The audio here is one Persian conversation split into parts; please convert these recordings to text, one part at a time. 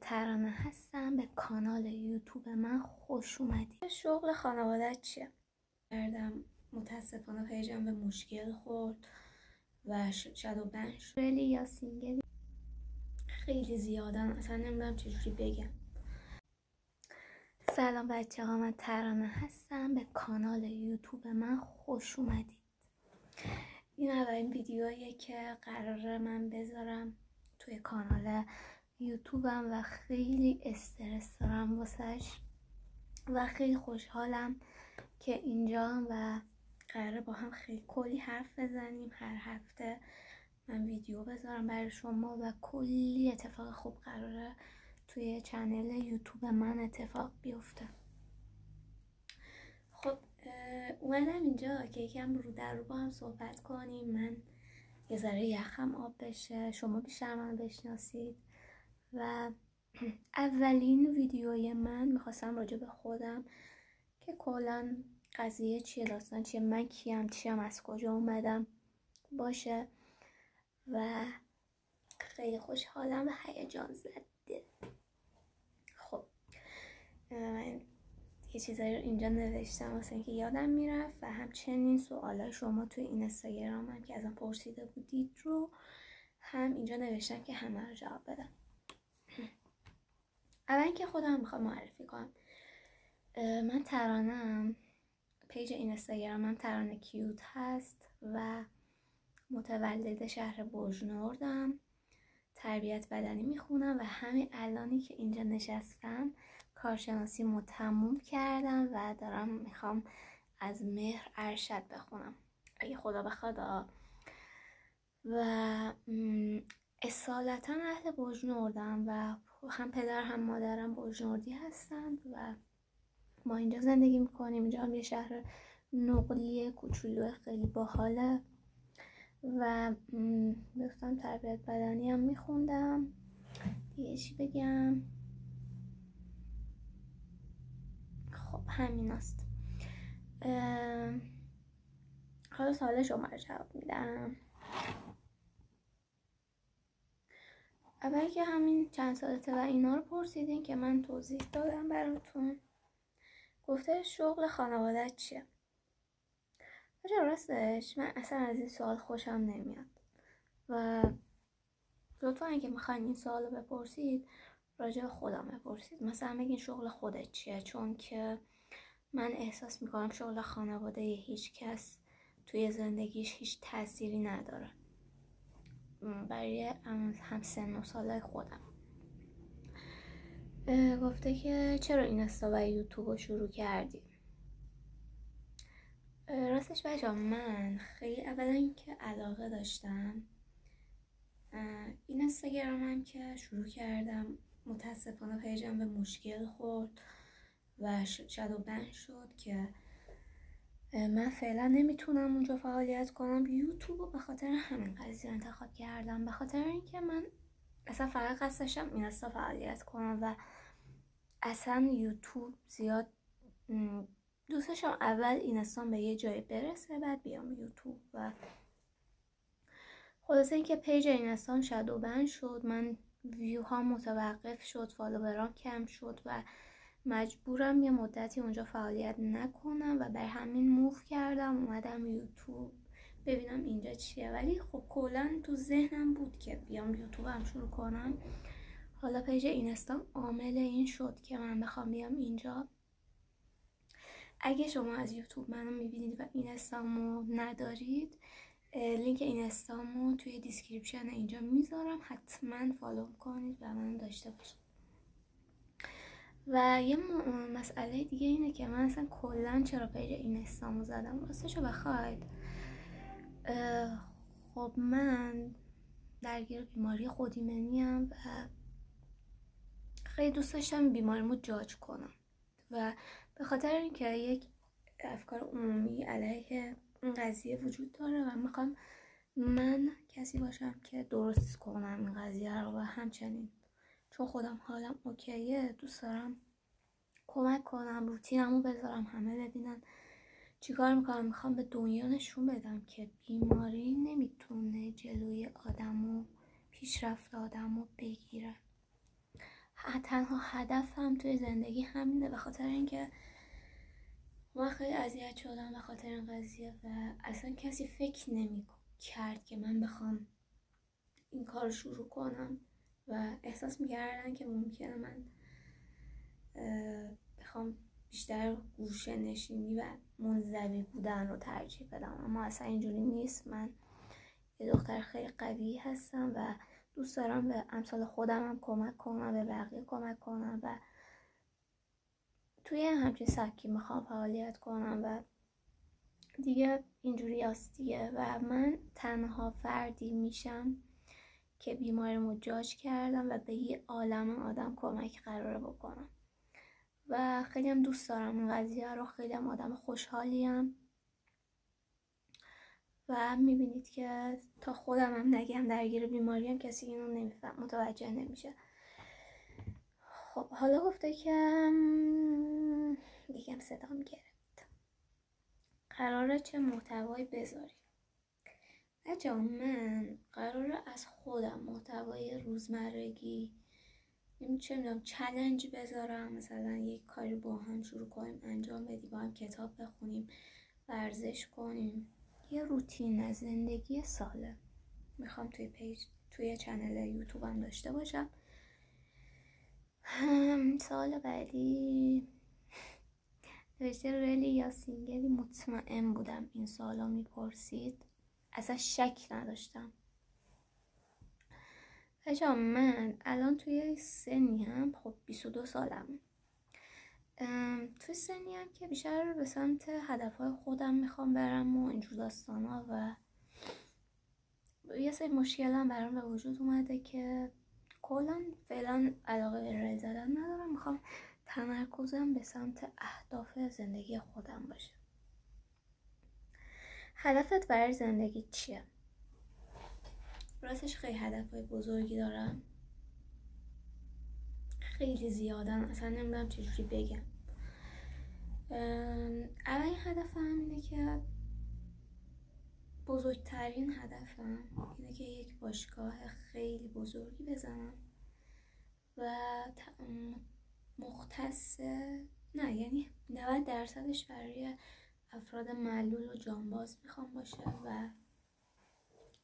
ترانه هستم. به کانال یوتیوب من خوش اومدید. شغل خانوادت چیه؟ متاسفانه پیجم به مشکل خورد و شادو بن شد. خیلی یا سینگل خیلی زیادن، اصلا نمیدونم چجوری بگم. سلام بچه ها، من ترانه هستم. به کانال یوتیوب من خوش اومدید. این اولین ویدیوییه که قراره من بذارم توی کانال یوتیوبم و خیلی استرس دارم واسش و خیلی خوشحالم که اینجا و قراره با هم خیلی کلی حرف بزنیم. هر هفته من ویدیو بذارم برای شما و کلی اتفاق خوب قراره توی چنل یوتیوب من اتفاق بیفته. خب اومدم اینجا که یکم رو در رو با هم صحبت کنیم. من یه ذره یخم آب بشه، شما بیشتر من بشناسید. و اولین ویدیوی من میخواستم راجع به خودم که کلا قضیه چیه، داستان چیه، من چیم، از کجا اومدم باشه و خیلی خوشحالم و هیجان زده. خب من یه چیزایی رو اینجا نوشتم واسه اینکه یادم میرفت و همچنین سوالای شما توی این اینستاگرامم که ازم پرسیده بودید رو هم اینجا نوشتم که همه رو جواب بدم. اول که خودم میخوام معرفی کنم. من ترانه‌ام، پیج اینستاگرامم ترانه کیوت هست و متولد شهر بوجنوردم. تربیت بدنی میخونم و همین الانی که اینجا نشستم کارشناسیمو تموم کردم و دارم میخوام از مهر ارشد بخونم اگه خدا بخواد. و اصالتا اهل بوجنوردم و هم پدر هم مادرم بوجنوردی هستند و ما اینجا زندگی میکنیم. اینجا هم یه شهر نقلیه کوچولو خیلی باحاله و گفتم تربیت بدنی هم میخوندم. دیگه چی بگم؟ خب همین است. حالا سوال شما رو جواب میدم. اول که همین چند سالته و اینا رو پرسیدین که من توضیح دادم براتون. گفته شغل خانوادت چیه؟ راستش من اصلا از این سوال خوشم نمیاد و لطفا اگه میخواین این سوال رو بپرسید راجع به خودم بپرسید. مثلا بگین شغل خودت چیه، چون که من احساس میکنم شغل خانواده هیچ کس توی زندگیش هیچ تأثیری نداره برای هم سن و سالای خودم. گفته که چرا اینستا و یوتیوب رو شروع کردی؟ راستش بچه‌ها من خیلی اولا که علاقه داشتم. این اینستاگرامم که شروع کردم متاسفانه پیجم به مشکل خورد و شادو بن شد که من فعلا نمیتونم اونجا فعالیت کنم. یوتیوب رو به خاطر همین قضیه انتخاب کردم، به خاطر اینکه من اصلا فقط قصد داشتم اینستا فعالیت کنم و اصلا یوتیوب زیاد دوست داشتم اول اینستام به یه جای برسه بعد بیام یوتیوب. و خلاصه اینکه پیج اینستام شادو بن شد، من ویو ها متوقف شد، فالوورام کم شد و مجبورم یه مدتی اونجا فعالیت نکنم و بر همین موو کردم اومدم یوتیوب ببینم اینجا چیه. ولی خب کلا تو ذهنم بود که بیام یوتیوبم شروع کنم. حالا پیج اینستام عامل این شد که من بخوام بیام اینجا. اگه شما از یوتیوب منو میبینید و اینستامو ندارید، لینک اینستامو توی دیسکریپشن اینجا میذارم، حتما فالو کنید و منو داشته باشید. و یه مسئله دیگه اینه که من اصلا کلا چرا پیج اینستامو زدم راستشو بخواید. خب من درگیر بیماری خودایمنی‌ام و خیلی دوست داشتم بیماریمو جاج کنم و به خاطر اینکه یک افکار عمومی علیه این قضیه وجود داره و میخوام من کسی باشم که درست کنم این قضیه رو و همچنین چون خودم حالم اوکیه دوست دارم کمک کنم، روتینمو بذارم همه ببینن چیکار میکنم. میخوام به دنیا نشون بدم که بیماری نمیتونه جلوی آدمو، پیشرفت آدمو بگیره. تنها هدفم توی زندگی همینه، به خاطر اینکه من خیلی اذیت شدم به خاطر این قضیه و اصلا کسی فکر نمی کرد که من بخوام این کار شروع کنم و احساس میکردن که ممکنه من بخوام بیشتر گوشه نشینی و منزوی بودن رو ترجیح بدم، اما اصلا اینجوری نیست. من یه دختر خیلی قوی هستم و دوست دارم به امثال خودم هم کمک کنم، به بقیه کمک کنم و توی همچین سبکی میخوام فعالیت کنم و دیگه اینجوری هست دیگه. و من تنها فردی میشم که بیماریمو جاج کردم و به یه عالم آدم کمک قراره بکنم و خیلی هم دوست دارم این قضیه رو. خیلی هم آدم خوشحالیم و میبینید که تا خودم هم نگم درگیر بیماریم کسی اینو نمیفهم، متوجه نمیشه. خب حالا گفته که یکم صدام گرفت، قراره چه محتوایی بذاری؟ بچه‌ها من قراره از خودم محتوای روزمرگی چه میدونم چالش بذارم، مثلا یک کاری با هم شروع کنیم انجام بدیم، با هم کتاب بخونیم، ورزش کنیم، یه روتین از زندگی سالم میخوام توی چنل یوتیوبم داشته باشم. سال بعدی نوشته ریلی یا سینگلی، مطمئن بودم این سالا میپرسید، اصلا شک نداشتم. بچه‌ها من الان توی سنی هم، خب 22 سالم، توی سنی هم که بیشتر به سمت هدفهای خودم میخوام برم و اینجور داستانا و یه سری مشکل هم برام به وجود اومده که کلا فعلا علاقه به ریل زدن ندارم. میخوام تمرکزم به سمت اهداف زندگی خودم باشه. هدفت برای زندگی چیه؟ راستش خیلی هدفهای بزرگی دارم، خیلی زیادن، اصلا نمیدونم چجوری بگم. اولین هدفم اینه که بزرگترین هدفم اینه که یک باشگاه خیلی بزرگی بزنم و مختص نه یعنی 90% برای افراد معلول و جانباز میخوام باشه و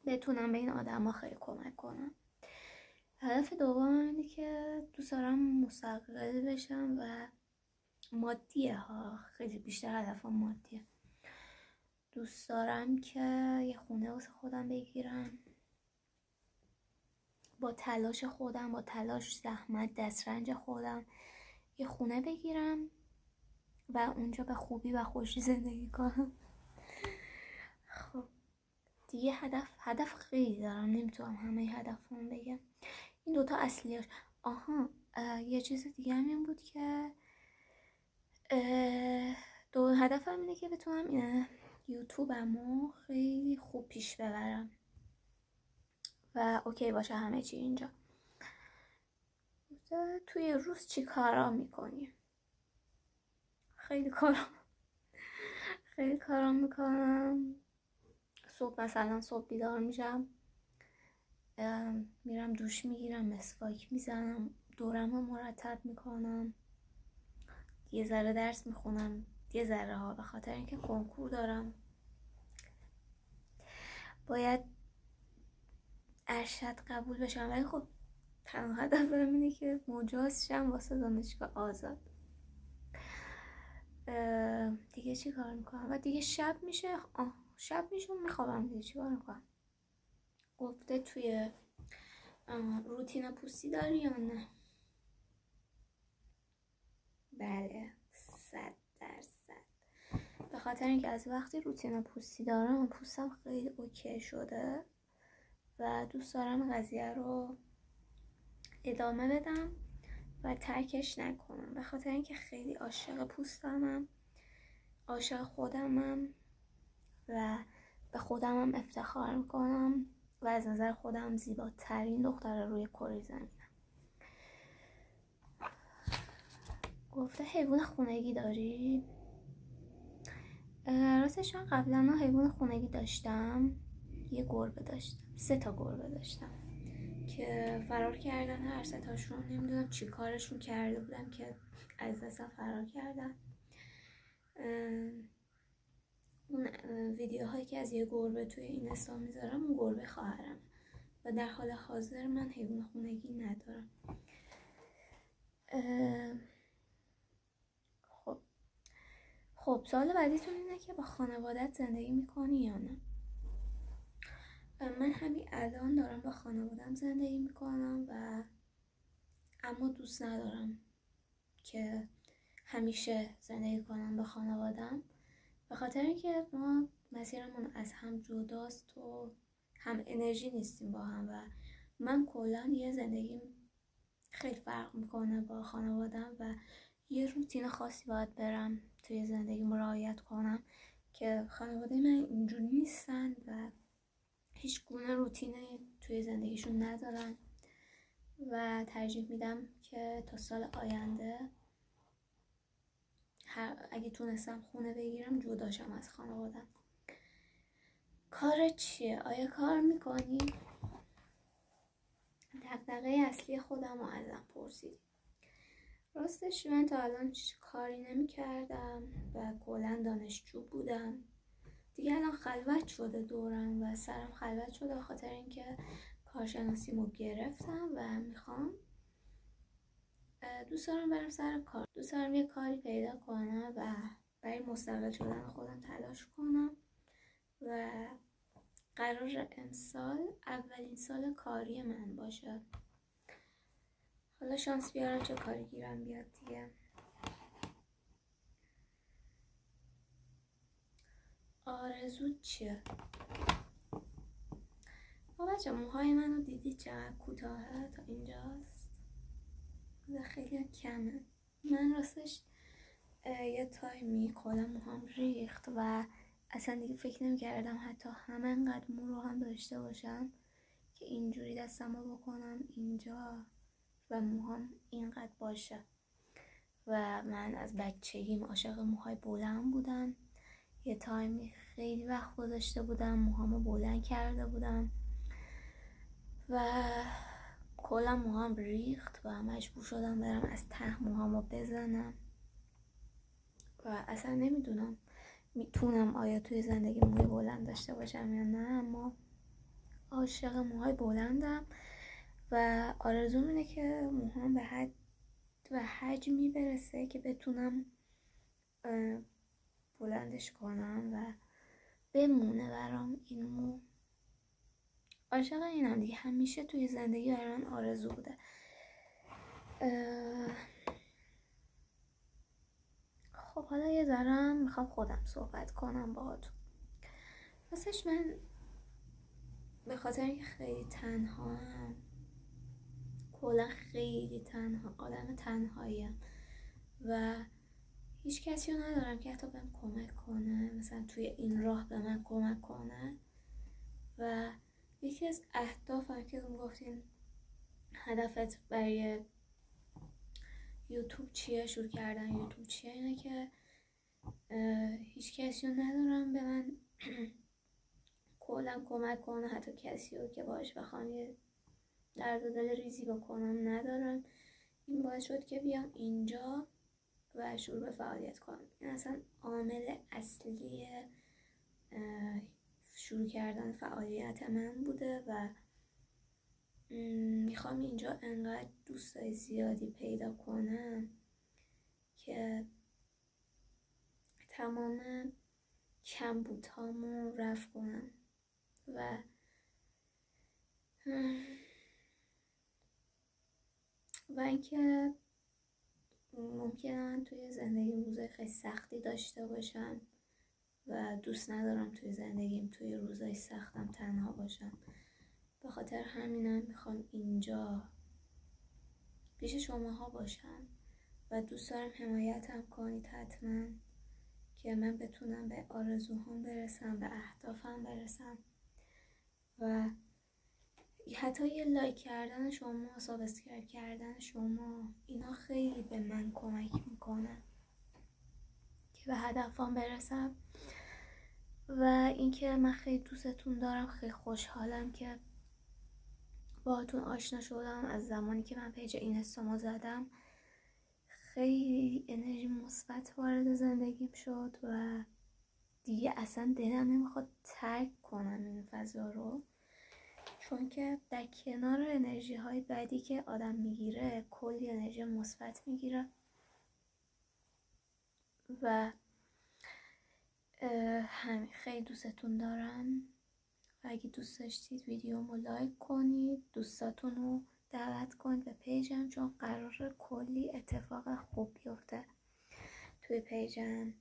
بتونم به این آدم ها خیلی کمک کنم. هدف دوم اینه که دوست دارم مستقل بشم و مادیه ها، خیلی بیشتر هدفم مادیه. دوست دارم که یه خونه واسه خودم بگیرم، با تلاش خودم، با تلاش، زحمت، دسترنج خودم یه خونه بگیرم و اونجا به خوبی و خوشی زندگی کنم. خب دیگه هدف خیلی دارم، نمیتونم همه هدفم بگم، این دوتا اصلیاش. یه چیز دیگه هم این بود که دو هدفم اینه که بتونم یوتیوبمو خیلی خوب پیش ببرم و اوکی باشه همه چی اینجا. توی روز چی کارا میکنی؟ خیلی کارا میکنم. صبح بیدار میشم، میرم دوش میگیرم، مسواک میزنم، دورمو مرتب میکنم، یه ذره درس میخونم، یه ذره ها، به خاطر اینکه کنکور دارم، باید ارشد قبول بشم، ولی خب تنها هدفم اینه که مجاز شم واسه دانشگاه آزاد. دیگه چی کار میکنم؟ و دیگه شب میشه میخوابم. دیگه چی کار میکنم؟ گفته توی روتین پوستی داری یا نه؟ بله 100%. به خاطر اینکه از وقتی روتین پوستی دارم پوستم خیلی اوکی شده و دوست دارم قضیه رو ادامه بدم و ترکش نکنم، به خاطر اینکه خیلی عاشق پوستمم، عاشق خودمم و به خودمم افتخار میکنم و از نظر خودم زیباترین دختر روی کره زمینم. گفته حیوان خونگی داری؟ راستش من قبلا حیوان خونگی داشتم، یه گربه داشتم، 3 تا گربه داشتم که فرار کردن هر سه تاشون. نمیدونم چی کارشون کرده بودم که از دستم فرار کردن. اون ویدیوهایی که از یه گربه توی اینستا میذارم، اون گربه خواهرم و در حال حاضر من حیوان خونگی ندارم. خب سوال بعدیتون اینه که با خانوادت زندگی میکنی یا نه؟ من همین الان دارم با خانوادم زندگی میکنم و اما دوست ندارم که همیشه زندگی کنم با خانوادم، به خاطر اینکه ما مسیرمون از هم جداست و هم انرژی نیستیم با هم و من کلا یه زندگیم خیلی فرق میکنه با خانوادم و یه روتین خاصی باید برم توی زندگیم رعایت کنم که خانواده من اینجوری نیستن و هیچ گونه روتینی توی زندگیشون ندارن و ترجیح میدم که تا سال آینده اگه تونستم خونه بگیرم جداشم از خانوادم. کار چیه؟ آیا کار میکنی؟ دغدغه اصلی خودم رو ازم پرسیدی. راستش من تا الان کاری نمی کردم و کلا دانشجو بودم. دیگه الان خلوت شده دورم و سرم خلوت شده به خاطر اینکه کارشناسیمو گرفتم و میخوام دوست دارم برم سر کار. دوست دارم یه کاری پیدا کنم و برای مستقل شدن خودم تلاش کنم و قرار امسال اولین سال کاری من باشه. حالا شانس بیارم چه کاری گیرم بیاد دیگه. آرزو چیه؟ بچه موهای منو دیدی چقدر کوتاهه تا اینجاست؟ خیلی کمه. من راستش یه تایمی کلا موهام ریخت و اصلا دیگه فکر نمی‌کردم حتی همینقدر مو رو هم داشته باشم که اینجوری دستمو بکنم اینجا و موهام اینقدر باشه. و من از بچگیم عاشق موهای بلند بودم. یه تایمی خیلی وقت گذاشته بودم موهامو بلند کرده بودم و کلا موهام ریخت و مجبور شدم برم از ته موهامو بزنم و اصلا نمیدونم میتونم آیا توی زندگی موهای بلند داشته باشم یا نه، اما عاشق موهای بلندم و آرزوم اینه که موهام به حد و حجمی برسه که بتونم بلندش کنم و بمونه برام این مو. عاشق اینم دیگه، همیشه توی زندگی برای من آرزو بوده. خب حالا یه ذره میخوام خودم صحبت کنم باهاتون. راستش من به خاطر اینکه خیلی تنهام، کلا خیلی تنها، آدم تنهاییم و هیچ کسی رو ندارم که حتی بهم کمک کنه، مثلا توی این راه به من کمک کنه. و یکی از اهدافم که گفتین هدفت برای یوتیوب چیه، شروع کردن یوتیوب چیه، اینه که هیچ کسی رو ندارم به من کلا کمک کنه، حتی کسی رو که باش بخوام یه درد و دل ریزی بکنم ندارم. این باعث شد که بیام اینجا و شروع به فعالیت کنم. این اصلا عامل اصلی شروع کردن فعالیت من بوده و میخوام اینجا انقدر دوستای زیادی پیدا کنم که تمام کمبودهامو رفع کنم و اینکه ممکنه من توی زندگیم روزای خیلی سختی داشته باشم و دوست ندارم توی زندگیم توی روزای سختم تنها باشم. به خاطر همینم میخوام اینجا پیش شماها باشم و دوست دارم حمایتم کنید حتما که من بتونم به آرزوهام برسم، به اهدافم برسم و حتی یه لایک کردن شما، سابسکرایب کردن شما، اینا خیلی به من کمک میکنه که به هدفم برسم. و اینکه من خیلی دوستتون دارم، خیلی خوشحالم که باهاتون آشنا شدم از زمانی که من پیج اینستامو زدم. خیلی انرژی مثبت وارد زندگیم شد و دیگه اصلا دلم نمیخواد ترک کنم این فضا رو، چون که در کنار انرژی های بعدی که آدم میگیره کلی انرژی مثبت میگیره و همین خیلی دوستتون دارم و اگه دوست داشتید ویدیومو لایک کنید، دوستاتون رو دعوت کنید به پیجم، چون قراره کلی اتفاق خوب بیفته توی پیجم.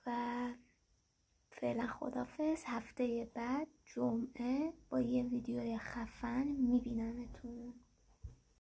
و فعلا خدافظ. هفته بعد جمعه با یه ویدیوی خفن میبینمتون.